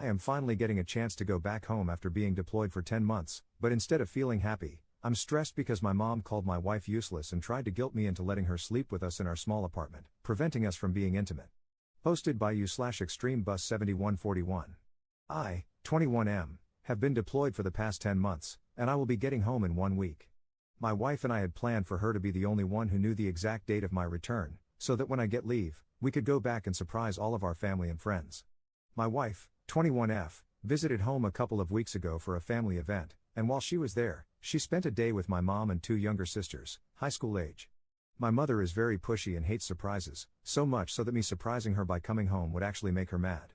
I am finally getting a chance to go back home after being deployed for 10 months, but instead of feeling happy, I'm stressed because my mom called my wife useless and tried to guilt me into letting her sleep with us in our small apartment, preventing us from being intimate. Posted by you/ExtremeBus7141. I, 21M, have been deployed for the past 10 months, and I will be getting home in 1 week. My wife and I had planned for her to be the only one who knew the exact date of my return, so that when I get leave, we could go back and surprise all of our family and friends. My wife, 21F, visited home a couple of weeks ago for a family event, and while she was there, she spent a day with my mom and 2 younger sisters, high school age. My mother is very pushy and hates surprises, so much so that me surprising her by coming home would actually make her mad.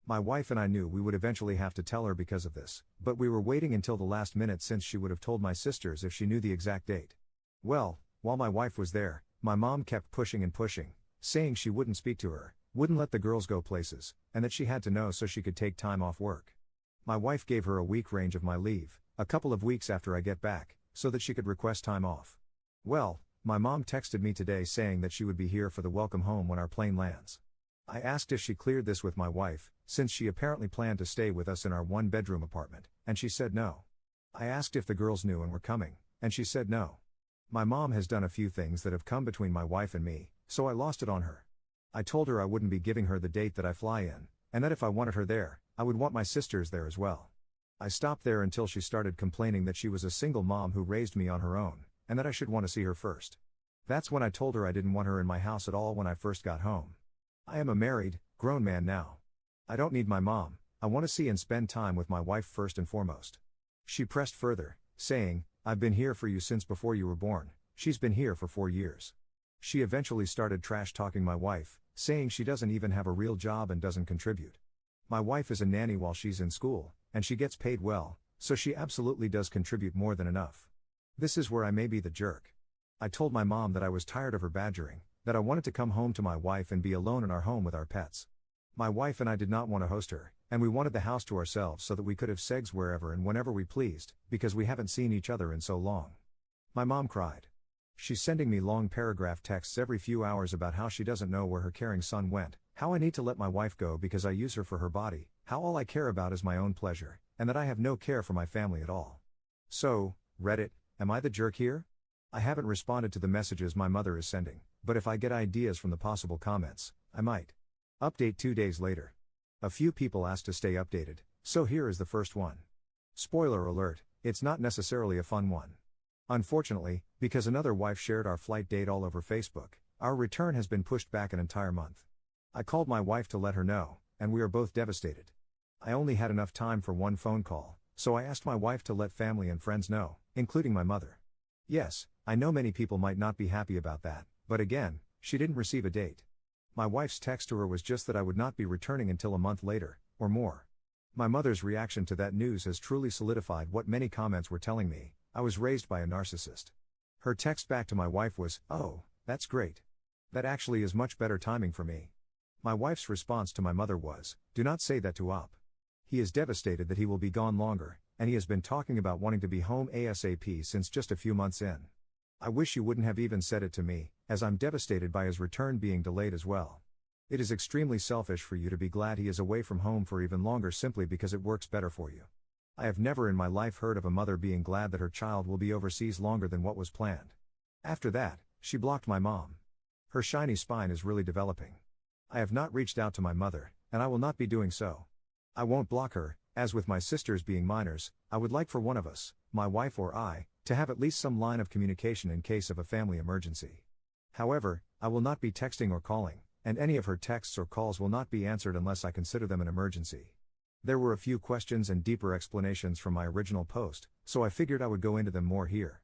My wife and I knew we would eventually have to tell her because of this, but we were waiting until the last minute since she would have told my sisters if she knew the exact date. Well, while my wife was there, my mom kept pushing and pushing, saying she wouldn't speak to her, wouldn't let the girls go places, and that she had to know so she could take time off work. My wife gave her a week range of my leave, a couple of weeks after I get back, so that she could request time off. Well, my mom texted me today saying that she would be here for the welcome home when our plane lands. I asked if she cleared this with my wife, since she apparently planned to stay with us in our 1-bedroom apartment, and she said no. I asked if the girls knew and were coming, and she said no. My mom has done a few things that have come between my wife and me, so I lost it on her. I told her I wouldn't be giving her the date that I fly in, and that if I wanted her there, I would want my sisters there as well. I stopped there until she started complaining that she was a single mom who raised me on her own, and that I should want to see her first. That's when I told her I didn't want her in my house at all when I first got home. I am a married, grown man now. I don't need my mom, I want to see and spend time with my wife first and foremost. She pressed further, saying, I've been here for you since before you were born, she's been here for 4 years. She eventually started trash-talking my wife, saying she doesn't even have a real job and doesn't contribute. My wife is a nanny while she's in school, and she gets paid well, so she absolutely does contribute more than enough. This is where I may be the jerk. I told my mom that I was tired of her badgering, that I wanted to come home to my wife and be alone in our home with our pets. My wife and I did not want to host her, and we wanted the house to ourselves so that we could have sex wherever and whenever we pleased, because we haven't seen each other in so long. My mom cried. She's sending me long paragraph texts every few hours about how she doesn't know where her caring son went, how I need to let my wife go because I use her for her body, how all I care about is my own pleasure, and that I have no care for my family at all. So, Reddit, am I the jerk here? I haven't responded to the messages my mother is sending, but if I get ideas from the possible comments, I might. Update 2 days later. A few people asked to stay updated, so here is the first one. Spoiler alert, it's not necessarily a fun one. Unfortunately, because another wife shared our flight date all over Facebook, our return has been pushed back an entire month. I called my wife to let her know, and we are both devastated. I only had enough time for 1 phone call, so I asked my wife to let family and friends know, including my mother. Yes, I know many people might not be happy about that, but again, she didn't receive a date. My wife's text to her was just that I would not be returning until a month later, or more. My mother's reaction to that news has truly solidified what many comments were telling me: I was raised by a narcissist. Her text back to my wife was, "Oh, that's great. That actually is much better timing for me." My wife's response to my mother was, "Do not say that to Op. He is devastated that he will be gone longer, and he has been talking about wanting to be home ASAP since just a few months in. I wish you wouldn't have even said it to me, as I'm devastated by his return being delayed as well. It is extremely selfish for you to be glad he is away from home for even longer simply because it works better for you. I have never in my life heard of a mother being glad that her child will be overseas longer than what was planned." After that, she blocked my mom. Her shiny spine is really developing. I have not reached out to my mother, and I will not be doing so. I won't block her, as with my sisters being minors, I would like for one of us, my wife or I, to have at least some line of communication in case of a family emergency. However, I will not be texting or calling, and any of her texts or calls will not be answered unless I consider them an emergency. There were a few questions and deeper explanations from my original post, so I figured I would go into them more here.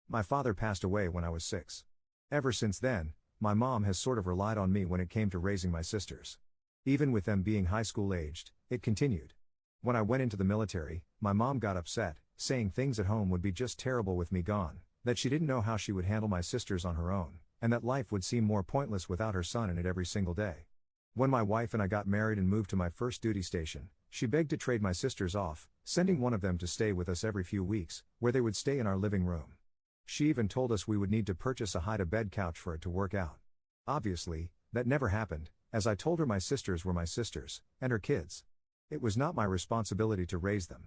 My father passed away when I was 6. Ever since then, my mom has sort of relied on me when it came to raising my sisters. Even with them being high school aged, it continued. When I went into the military, my mom got upset, saying things at home would be just terrible with me gone, that she didn't know how she would handle my sisters on her own, and that life would seem more pointless without her son in it every single day. When my wife and I got married and moved to my first duty station, she begged to trade my sisters off, sending one of them to stay with us every few weeks, where they would stay in our living room. She even told us we would need to purchase a hide-a-bed couch for it to work out. Obviously, that never happened, as I told her my sisters were my sisters, and her kids. It was not my responsibility to raise them.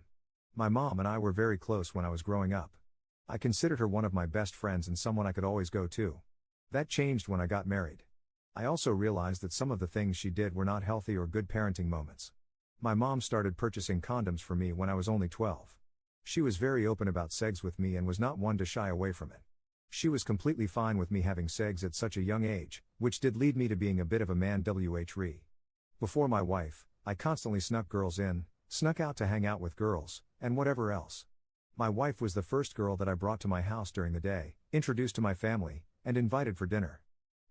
My mom and I were very close when I was growing up. I considered her one of my best friends and someone I could always go to. That changed when I got married. I also realized that some of the things she did were not healthy or good parenting moments. My mom started purchasing condoms for me when I was only 12. She was very open about sex with me and was not one to shy away from it. She was completely fine with me having sex at such a young age, which did lead me to being a bit of a man wh. Before my wife, I constantly snuck girls in, snuck out to hang out with girls, and whatever else. My wife was the first girl that I brought to my house during the day, introduced to my family, and invited for dinner.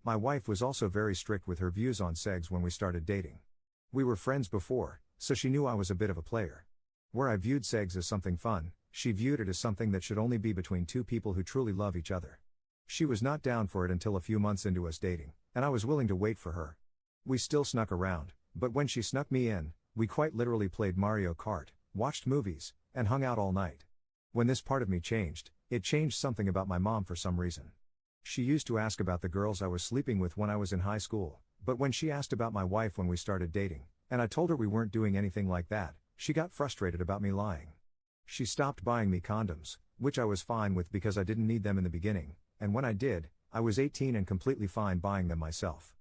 My wife was also very strict with her views on sex when we started dating. We were friends before, so she knew I was a bit of a player. Where I viewed sex as something fun, she viewed it as something that should only be between two people who truly love each other. She was not down for it until a few months into us dating, and I was willing to wait for her. We still snuck around, but when she snuck me in, we quite literally played Mario Kart, watched movies, and hung out all night. When this part of me changed, it changed something about my mom for some reason. She used to ask about the girls I was sleeping with when I was in high school, but when she asked about my wife when we started dating, and I told her we weren't doing anything like that, she got frustrated about me lying. She stopped buying me condoms, which I was fine with because I didn't need them in the beginning, and when I did, I was 18 and completely fine buying them myself.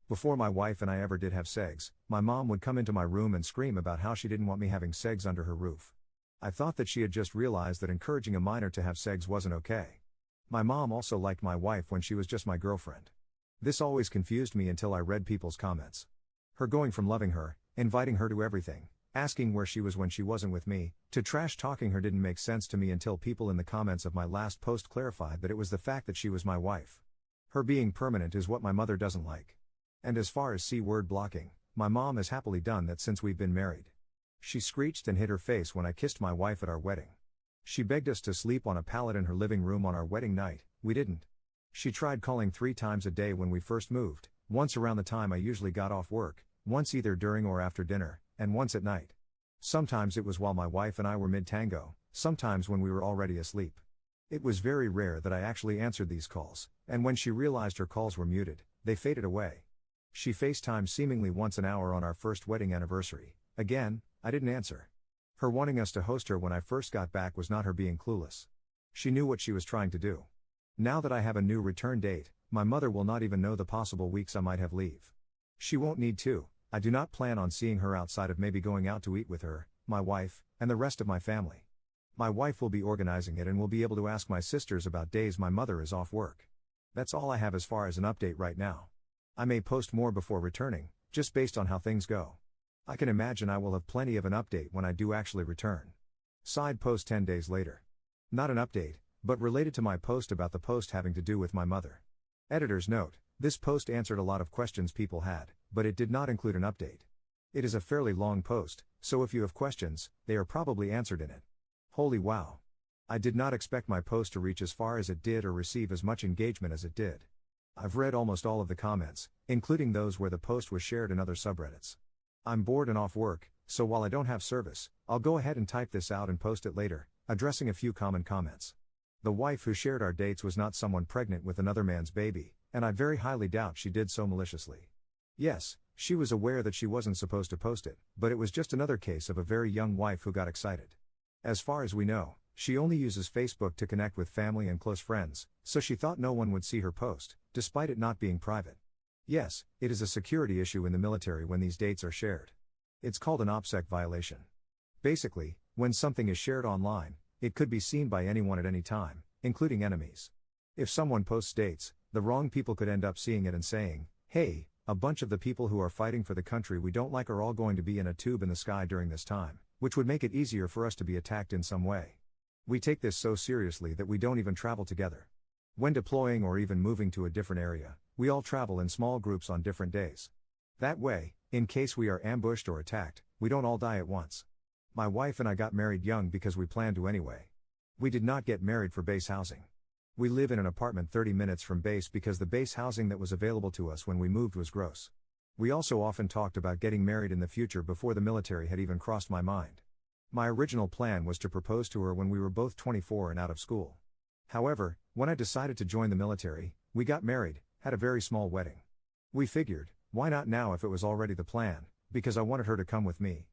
Before my wife and I ever did have sex, my mom would come into my room and scream about how she didn't want me having sex under her roof. I thought that she had just realized that encouraging a minor to have sex wasn't okay. My mom also liked my wife when she was just my girlfriend. This always confused me until I read people's comments. Her going from loving her, inviting her to everything, asking where she was when she wasn't with me, to trash talking her didn't make sense to me until people in the comments of my last post clarified that it was the fact that she was my wife. Her being permanent is what my mother doesn't like. And as far as C-word blocking, my mom has happily done that since we've been married. She screeched and hit her face when I kissed my wife at our wedding. She begged us to sleep on a pallet in her living room on our wedding night, we didn't. She tried calling 3 times a day when we first moved, once around the time I usually got off work, once either during or after dinner, and once at night. Sometimes it was while my wife and I were mid-tango, sometimes when we were already asleep. It was very rare that I actually answered these calls, and when she realized her calls were muted, they faded away. She FaceTimed seemingly once an hour on our first wedding anniversary. Again, I didn't answer. Her wanting us to host her when I first got back was not her being clueless. She knew what she was trying to do. Now that I have a new return date, my mother will not even know the possible weeks I might have leave. She won't need to. I do not plan on seeing her outside of maybe going out to eat with her, my wife, and the rest of my family. My wife will be organizing it and will be able to ask my sisters about days my mother is off work. That's all I have as far as an update right now. I may post more before returning, just based on how things go. I can imagine I will have plenty of an update when I do actually return. Side post 10 days later. Not an update, but related to my post about the post having to do with my mother. Editor's note, this post answered a lot of questions people had, but it did not include an update. It is a fairly long post, so if you have questions, they are probably answered in it. Holy wow. I did not expect my post to reach as far as it did or receive as much engagement as it did. I've read almost all of the comments, including those where the post was shared in other subreddits. I'm bored and off work, so while I don't have service, I'll go ahead and type this out and post it later, addressing a few common comments. The wife who shared our dates was not someone pregnant with another man's baby, and I very highly doubt she did so maliciously. Yes, she was aware that she wasn't supposed to post it, but it was just another case of a very young wife who got excited. As far as we know, she only uses Facebook to connect with family and close friends, so she thought no one would see her post, despite it not being private. Yes, it is a security issue in the military when these dates are shared. It's called an OPSEC violation. Basically, when something is shared online, it could be seen by anyone at any time, including enemies. If someone posts dates, the wrong people could end up seeing it and saying, hey, a bunch of the people who are fighting for the country we don't like are all going to be in a tube in the sky during this time, which would make it easier for us to be attacked in some way. We take this so seriously that we don't even travel together. When deploying or even moving to a different area, we all travel in small groups on different days. That way, in case we are ambushed or attacked, we don't all die at once. My wife and I got married young because we planned to anyway. We did not get married for base housing. We live in an apartment 30 minutes from base because the base housing that was available to us when we moved was gross. We also often talked about getting married in the future before the military had even crossed my mind. My original plan was to propose to her when we were both 24 and out of school. However, when I decided to join the military, we got married, had a very small wedding. We figured, why not now if it was already the plan, because I wanted her to come with me.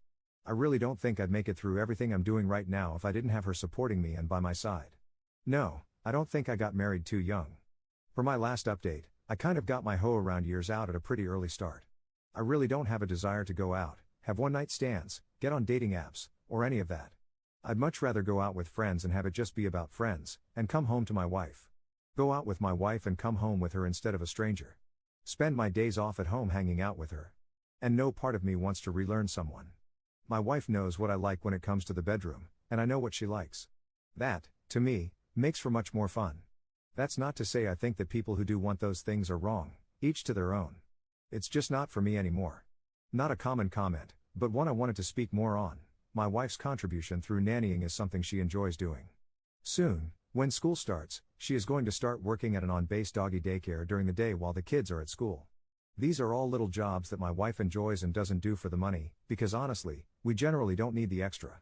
I really don't think I'd make it through everything I'm doing right now if I didn't have her supporting me and by my side. No, I don't think I got married too young. For my last update, I kind of got my hoe around years out at a pretty early start. I really don't have a desire to go out, have one-night stands, get on dating apps, or any of that. I'd much rather go out with friends and have it just be about friends, and come home to my wife. Go out with my wife and come home with her instead of a stranger. Spend my days off at home hanging out with her. And no part of me wants to relearn someone. My wife knows what I like when it comes to the bedroom, and I know what she likes. That, to me, makes for much more fun. That's not to say I think that people who do want those things are wrong, each to their own. It's just not for me anymore. Not a common comment, but one I wanted to speak more on. My wife's contribution through nannying is something she enjoys doing. Soon, when school starts, she is going to start working at an on-base doggy daycare during the day while the kids are at school. These are all little jobs that my wife enjoys and doesn't do for the money, because honestly, we generally don't need the extra.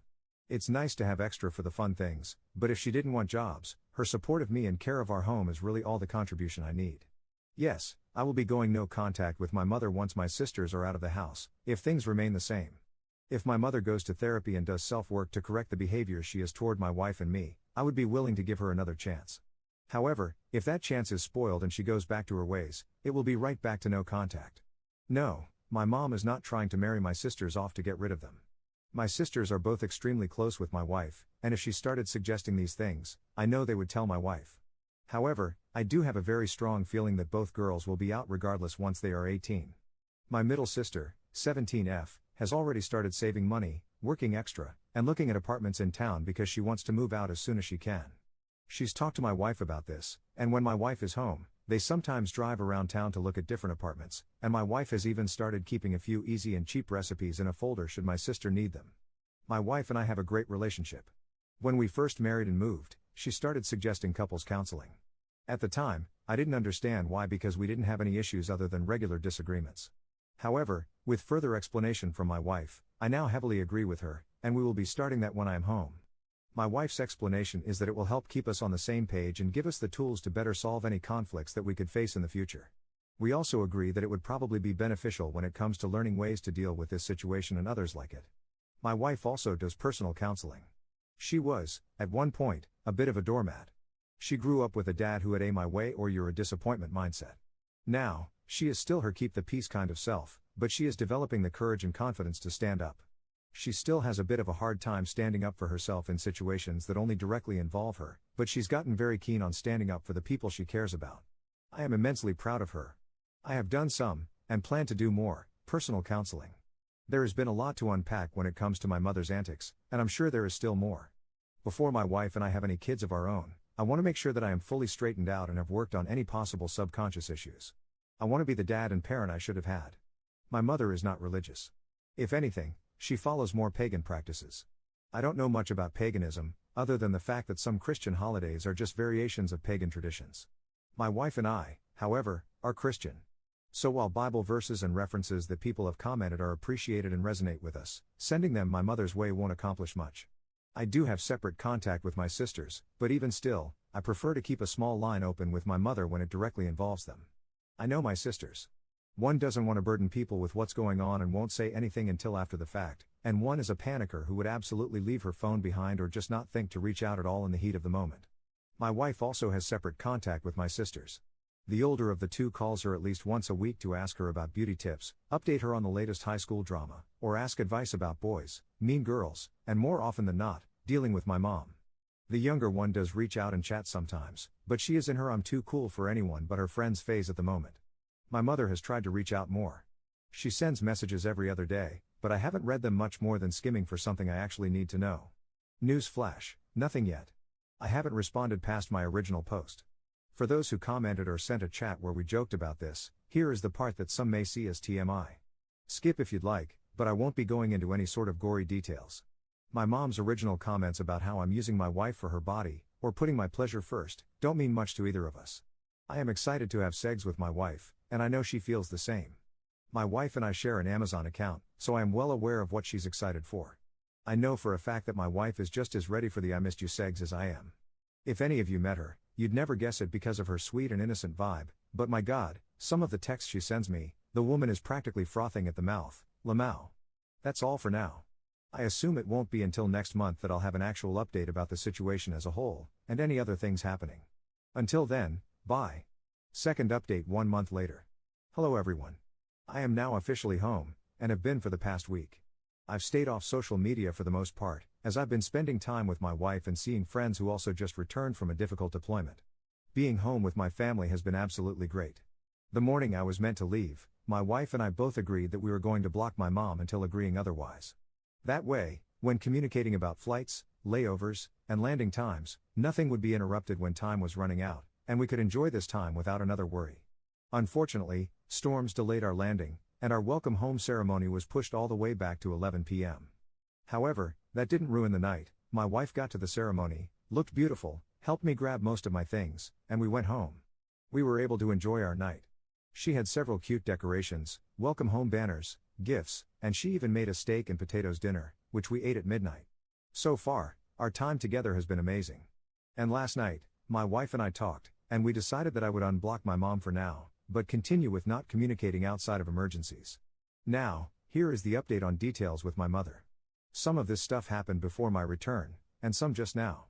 It's nice to have extra for the fun things, but if she didn't want jobs, her support of me and care of our home is really all the contribution I need. Yes, I will be going no contact with my mother once my sisters are out of the house, if things remain the same. If my mother goes to therapy and does self-work to correct the behaviors she has toward my wife and me, I would be willing to give her another chance. However, if that chance is spoiled and she goes back to her ways, it will be right back to no contact. No, my mom is not trying to marry my sisters off to get rid of them. My sisters are both extremely close with my wife, and if she started suggesting these things, I know they would tell my wife. However, I do have a very strong feeling that both girls will be out regardless once they are 18. My middle sister, 17F, has already started saving money, working extra, and looking at apartments in town because she wants to move out as soon as she can. She's talked to my wife about this, and when my wife is home, they sometimes drive around town to look at different apartments, and my wife has even started keeping a few easy and cheap recipes in a folder should my sister need them. My wife and I have a great relationship. When we first married and moved, she started suggesting couples counseling. At the time, I didn't understand why because we didn't have any issues other than regular disagreements. However, with further explanation from my wife, I now heavily agree with her, and we will be starting that when I am home. My wife's explanation is that it will help keep us on the same page and give us the tools to better solve any conflicts that we could face in the future. We also agree that it would probably be beneficial when it comes to learning ways to deal with this situation and others like it. My wife also does personal counseling. She was, at one point, a bit of a doormat. She grew up with a dad who had a my way or you're a disappointment mindset. Now, she is still her keep the peace kind of self, but she is developing the courage and confidence to stand up. She still has a bit of a hard time standing up for herself in situations that only directly involve her, but she's gotten very keen on standing up for the people she cares about. I am immensely proud of her. I have done some, and plan to do more, personal counseling. There has been a lot to unpack when it comes to my mother's antics, and I'm sure there is still more. Before my wife and I have any kids of our own, I want to make sure that I am fully straightened out and have worked on any possible subconscious issues. I want to be the dad and parent I should have had. My mother is not religious. If anything, she follows more pagan practices. I don't know much about paganism, other than the fact that some Christian holidays are just variations of pagan traditions. My wife and I, however, are Christian. So while Bible verses and references that people have commented are appreciated and resonate with us, sending them my mother's way won't accomplish much. I do have separate contact with my sisters, but even still, I prefer to keep a small line open with my mother when it directly involves them. I know my sisters. One doesn't want to burden people with what's going on and won't say anything until after the fact, and one is a panicker who would absolutely leave her phone behind or just not think to reach out at all in the heat of the moment. My wife also has separate contact with my sisters. The older of the two calls her at least once a week to ask her about beauty tips, update her on the latest high school drama, or ask advice about boys, mean girls, and more often than not, dealing with my mom. The younger one does reach out and chat sometimes, but she is in her I'm too cool for anyone but her friends phase at the moment. My mother has tried to reach out more. She sends messages every other day, but I haven't read them much more than skimming for something I actually need to know. News flash, nothing yet. I haven't responded past my original post. For those who commented or sent a chat where we joked about this, here is the part that some may see as TMI. Skip if you'd like, but I won't be going into any sort of gory details. My mom's original comments about how I'm using my wife for her body, or putting my pleasure first, don't mean much to either of us. I am excited to have sex with my wife, and I know she feels the same. My wife and I share an Amazon account, so I am well aware of what she's excited for. I know for a fact that my wife is just as ready for the I missed you segs as I am. If any of you met her, you'd never guess it because of her sweet and innocent vibe, but my God, some of the texts she sends me, the woman is practically frothing at the mouth, Lamau. That's all for now. I assume it won't be until next month that I'll have an actual update about the situation as a whole, and any other things happening. Until then, bye. Second update 1 month later. Hello everyone. I am now officially home, and have been for the past week. I've stayed off social media for the most part, as I've been spending time with my wife and seeing friends who also just returned from a difficult deployment. Being home with my family has been absolutely great. The morning I was meant to leave, my wife and I both agreed that we were going to block my mom until agreeing otherwise. That way, when communicating about flights, layovers, and landing times, nothing would be interrupted when time was running out, and we could enjoy this time without another worry. Unfortunately, storms delayed our landing, and our welcome home ceremony was pushed all the way back to 11 p.m. However, that didn't ruin the night. My wife got to the ceremony, looked beautiful, helped me grab most of my things, and we went home. We were able to enjoy our night. She had several cute decorations, welcome home banners, gifts, and she even made a steak and potatoes dinner, which we ate at midnight. So far, our time together has been amazing. And last night, my wife and I talked, and we decided that I would unblock my mom for now, but continue with not communicating outside of emergencies. Now, here is the update on details with my mother. Some of this stuff happened before my return, and some just now.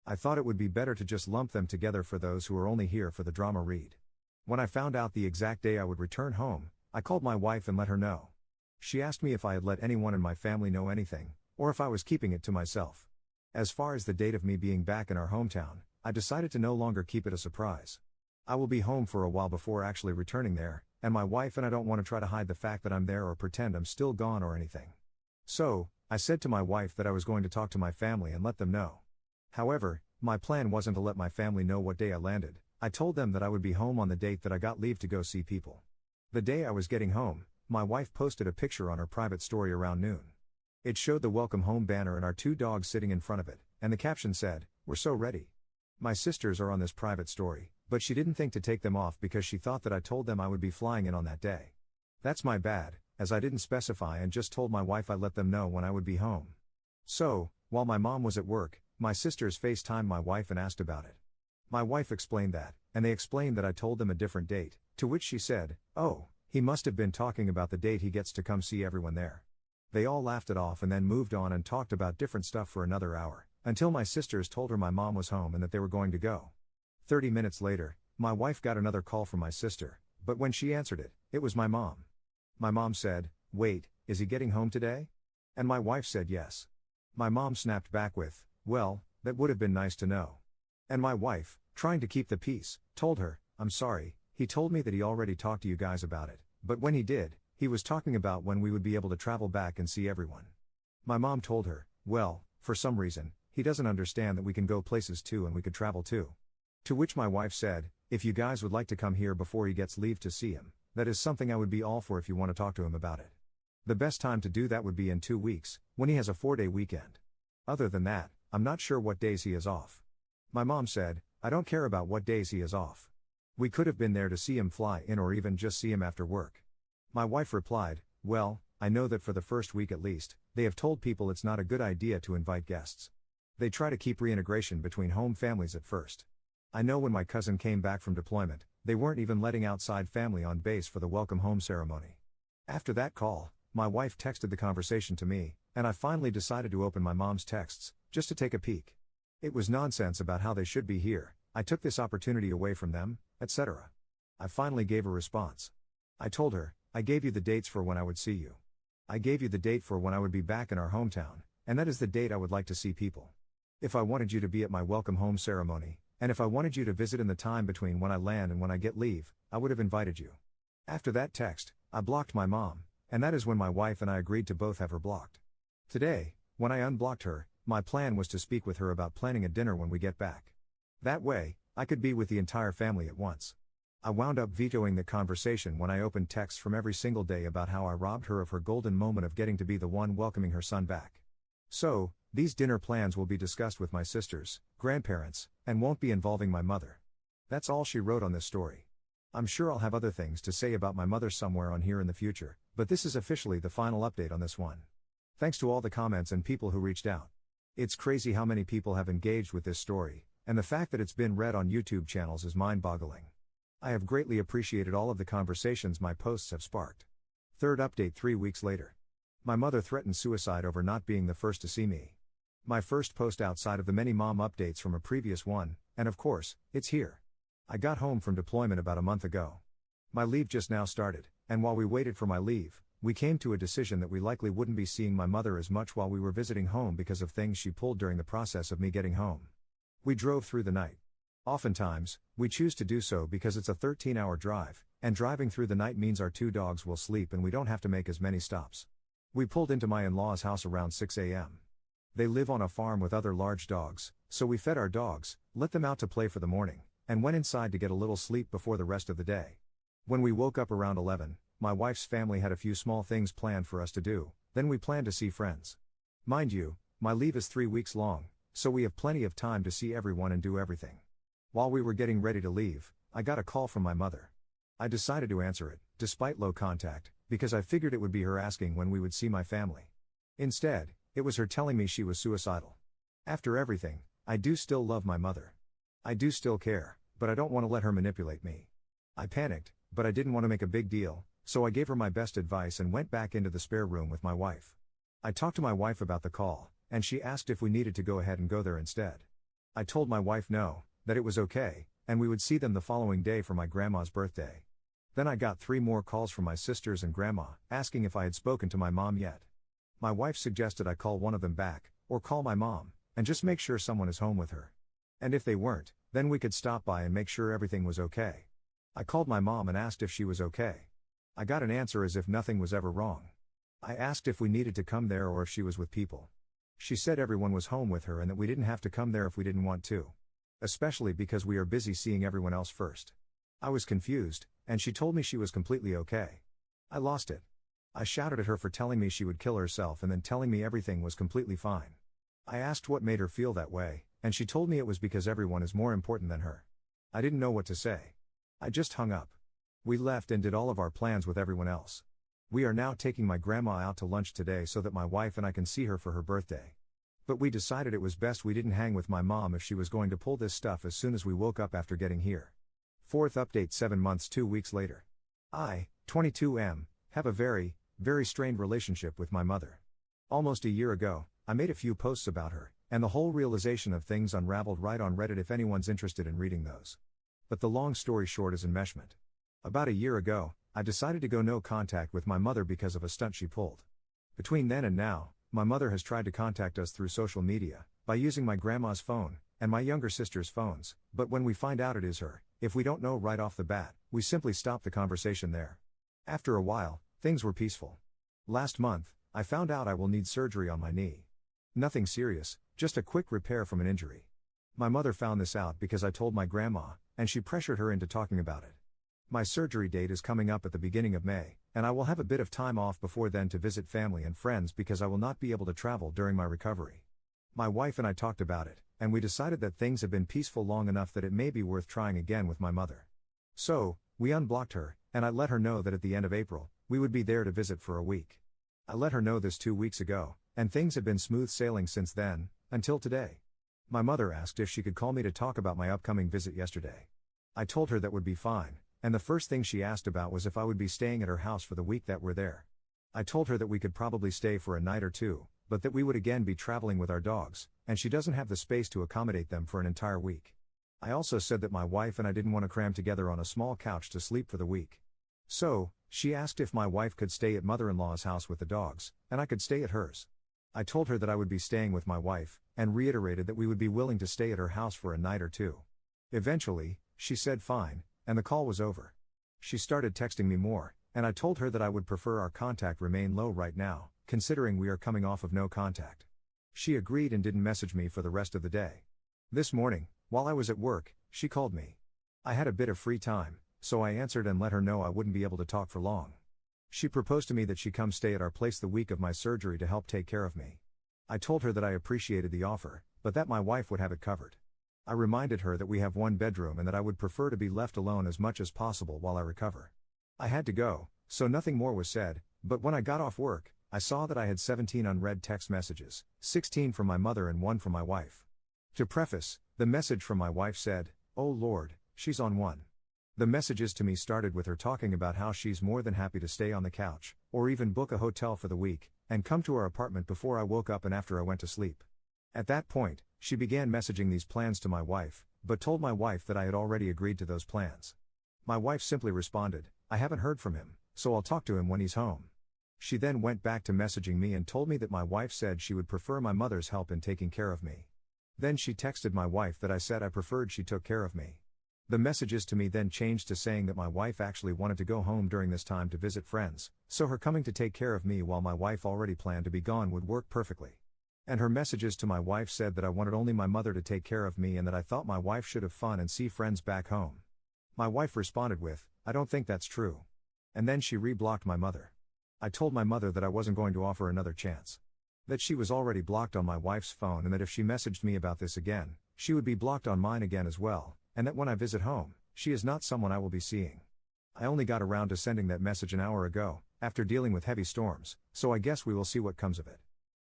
I thought it would be better to just lump them together for those who are only here for the drama read. When I found out the exact day I would return home, I called my wife and let her know. She asked me if I had let anyone in my family know anything, or if I was keeping it to myself. As far as the date of me being back in our hometown, I decided to no longer keep it a surprise. I will be home for a while before actually returning there, and my wife and I don't want to try to hide the fact that I'm there or pretend I'm still gone or anything. So, I said to my wife that I was going to talk to my family and let them know. However, my plan wasn't to let my family know what day I landed. I told them that I would be home on the date that I got leave to go see people. The day I was getting home, my wife posted a picture on her private story around noon. It showed the welcome home banner and our 2 dogs sitting in front of it, and the caption said, "We're so ready." My sisters are on this private story, but she didn't think to take them off because she thought that I told them I would be flying in on that day. That's my bad, as I didn't specify and just told my wife I'd let them know when I would be home. So, while my mom was at work, my sisters FaceTimed my wife and asked about it. My wife explained that, and they explained that I told them a different date, to which she said, "Oh, he must have been talking about the date he gets to come see everyone there." They all laughed it off and then moved on and talked about different stuff for another hour, until my sisters told her my mom was home and that they were going to go. 30 minutes later, my wife got another call from my sister, but when she answered it, it was my mom. My mom said, "Wait, is he getting home today?" And my wife said yes. My mom snapped back with, "Well, that would have been nice to know." And my wife, trying to keep the peace, told her, "I'm sorry, he told me that he already talked to you guys about it, but when he did, he was talking about when we would be able to travel back and see everyone." My mom told her, "Well, for some reason, he doesn't understand that we can go places too and we could travel too." To which my wife said, "If you guys would like to come here before he gets leave to see him, that is something I would be all for if you want to talk to him about it. The best time to do that would be in 2 weeks, when he has a 4-day weekend. Other than that, I'm not sure what days he is off." My mom said, "I don't care about what days he is off. We could have been there to see him fly in or even just see him after work." My wife replied, "Well, I know that for the first week at least, they have told people it's not a good idea to invite guests. They try to keep reintegration between home families at first. I know when my cousin came back from deployment, they weren't even letting outside family on base for the welcome home ceremony." After that call, my wife texted the conversation to me, and I finally decided to open my mom's texts, just to take a peek. It was nonsense about how they should be here, I took this opportunity away from them, etc. I finally gave a response. I told her, "I gave you the dates for when I would see you. I gave you the date for when I would be back in our hometown, and that is the date I would like to see people. If I wanted you to be at my welcome home ceremony, and if I wanted you to visit in the time between when I land and when I get leave, I would have invited you." After that text, I blocked my mom, and that is when my wife and I agreed to both have her blocked. Today, when I unblocked her, my plan was to speak with her about planning a dinner when we get back. That way, I could be with the entire family at once. I wound up vetoing the conversation when I opened texts from every single day about how I robbed her of her golden moment of getting to be the one welcoming her son back. So, these dinner plans will be discussed with my sisters, grandparents, and won't be involving my mother. That's all she wrote on this story. I'm sure I'll have other things to say about my mother somewhere on here in the future, but this is officially the final update on this one. Thanks to all the comments and people who reached out. It's crazy how many people have engaged with this story, and the fact that it's been read on YouTube channels is mind-boggling. I have greatly appreciated all of the conversations my posts have sparked. Third update 3 weeks later. My mother threatened suicide over not being the first to see me. My first post outside of the many mom updates from a previous one, and of course, it's here. I got home from deployment about a month ago. My leave just now started, and while we waited for my leave, we came to a decision that we likely wouldn't be seeing my mother as much while we were visiting home because of things she pulled during the process of me getting home. We drove through the night. Oftentimes, we choose to do so because it's a 13-hour drive, and driving through the night means our two dogs will sleep and we don't have to make as many stops. We pulled into my in-laws' house around 6 a.m. They live on a farm with other large dogs, so we fed our dogs, let them out to play for the morning, and went inside to get a little sleep before the rest of the day. When we woke up around 11, my wife's family had a few small things planned for us to do, then we planned to see friends. Mind you, my leave is 3 weeks long, so we have plenty of time to see everyone and do everything. While we were getting ready to leave, I got a call from my mother. I decided to answer it, despite low contact, because I figured it would be her asking when we would see my family. Instead, it was her telling me she was suicidal. After everything, I do still love my mother. I do still care, but I don't want to let her manipulate me. I panicked, but I didn't want to make a big deal, so I gave her my best advice and went back into the spare room with my wife. I talked to my wife about the call, and she asked if we needed to go ahead and go there instead. I told my wife no, that it was okay, and we would see them the following day for my grandma's birthday. Then I got 3 more calls from my sisters and grandma, asking if I had spoken to my mom yet. My wife suggested I call one of them back, or call my mom, and just make sure someone is home with her. And if they weren't, then we could stop by and make sure everything was okay. I called my mom and asked if she was okay. I got an answer as if nothing was ever wrong. I asked if we needed to come there or if she was with people. She said everyone was home with her and that we didn't have to come there if we didn't want to. Especially because we are busy seeing everyone else first. I was confused, and she told me she was completely okay. I lost it. I shouted at her for telling me she would kill herself and then telling me everything was completely fine. I asked what made her feel that way, and she told me it was because everyone is more important than her. I didn't know what to say. I just hung up. We left and did all of our plans with everyone else. We are now taking my grandma out to lunch today so that my wife and I can see her for her birthday. But we decided it was best we didn't hang with my mom if she was going to pull this stuff as soon as we woke up after getting here. Fourth update 7 months 2 weeks later. I, 22M, have a very strained relationship with my mother. Almost a year ago, I made a few posts about her, and the whole realization of things unraveled right on Reddit if anyone's interested in reading those. But the long story short is enmeshment. About a year ago, I decided to go no contact with my mother because of a stunt she pulled. Between then and now, my mother has tried to contact us through social media, by using my grandma's phone, and my younger sister's phones, but when we find out it is her, if we don't know right off the bat, we simply stop the conversation there. After a while, things were peaceful. Last month, I found out I will need surgery on my knee. Nothing serious, just a quick repair from an injury. My mother found this out because I told my grandma, and she pressured her into talking about it. My surgery date is coming up at the beginning of May, and I will have a bit of time off before then to visit family and friends because I will not be able to travel during my recovery. My wife and I talked about it, and we decided that things have been peaceful long enough that it may be worth trying again with my mother. So, we unblocked her, and I let her know that at the end of April, we would be there to visit for a week. I let her know this 2 weeks ago, and things have been smooth sailing since then, until today. My mother asked if she could call me to talk about my upcoming visit yesterday. I told her that would be fine, and the first thing she asked about was if I would be staying at her house for the week that we're there. I told her that we could probably stay for a night or two, but that we would again be traveling with our dogs, and she doesn't have the space to accommodate them for an entire week. I also said that my wife and I didn't want to cram together on a small couch to sleep for the week. So, she asked if my wife could stay at mother-in-law's house with the dogs, and I could stay at hers. I told her that I would be staying with my wife, and reiterated that we would be willing to stay at her house for a night or two. Eventually, she said fine, and the call was over. She started texting me more, and I told her that I would prefer our contact remain low right now, considering we are coming off of no contact. She agreed and didn't message me for the rest of the day. This morning, while I was at work, she called me. I had a bit of free time, so I answered and let her know I wouldn't be able to talk for long. She proposed to me that she come stay at our place the week of my surgery to help take care of me. I told her that I appreciated the offer, but that my wife would have it covered. I reminded her that we have one bedroom and that I would prefer to be left alone as much as possible while I recover. I had to go, so nothing more was said, but when I got off work, I saw that I had 17 unread text messages, 16 from my mother and 1 from my wife. To preface, the message from my wife said, "Oh Lord, she's on one." The messages to me started with her talking about how she's more than happy to stay on the couch, or even book a hotel for the week, and come to our apartment before I woke up and after I went to sleep. At that point, she began messaging these plans to my wife, but told my wife that I had already agreed to those plans. My wife simply responded, "I haven't heard from him, so I'll talk to him when he's home." She then went back to messaging me and told me that my wife said she would prefer my mother's help in taking care of me. Then she texted my wife that I said I preferred she took care of me. The messages to me then changed to saying that my wife actually wanted to go home during this time to visit friends, so her coming to take care of me while my wife already planned to be gone would work perfectly. And her messages to my wife said that I wanted only my mother to take care of me and that I thought my wife should have fun and see friends back home. My wife responded with, "I don't think that's true." And then she re-blocked my mother. I told my mother that I wasn't going to offer another chance. That she was already blocked on my wife's phone and that if she messaged me about this again, she would be blocked on mine again as well, and that when I visit home, she is not someone I will be seeing. I only got around to sending that message an hour ago, after dealing with heavy storms, so I guess we will see what comes of it.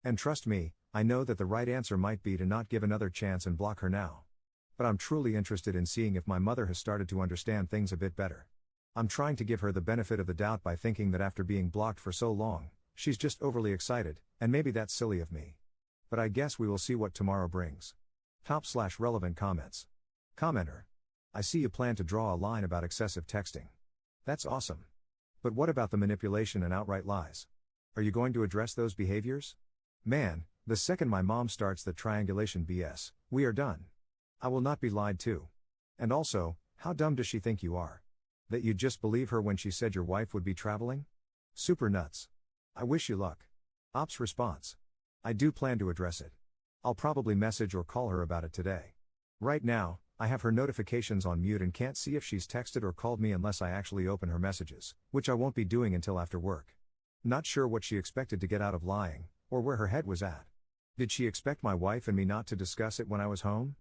And trust me, I know that the right answer might be to not give another chance and block her now. But I'm truly interested in seeing if my mother has started to understand things a bit better. I'm trying to give her the benefit of the doubt by thinking that after being blocked for so long, she's just overly excited, and maybe that's silly of me. But I guess we will see what tomorrow brings. Top/relevant comments. Commenter. I see you plan to draw a line about excessive texting. That's awesome. But what about the manipulation and outright lies? Are you going to address those behaviors? Man, the second my mom starts the triangulation BS, we are done. I will not be lied to. And also, how dumb does she think you are? That you'd just believe her when she said your wife would be traveling? Super nuts. I wish you luck. Ops response. I do plan to address it. I'll probably message or call her about it today. Right now, I have her notifications on mute and can't see if she's texted or called me unless I actually open her messages, which I won't be doing until after work. Not sure what she expected to get out of lying, or where her head was at. Did she expect my wife and me not to discuss it when I was home?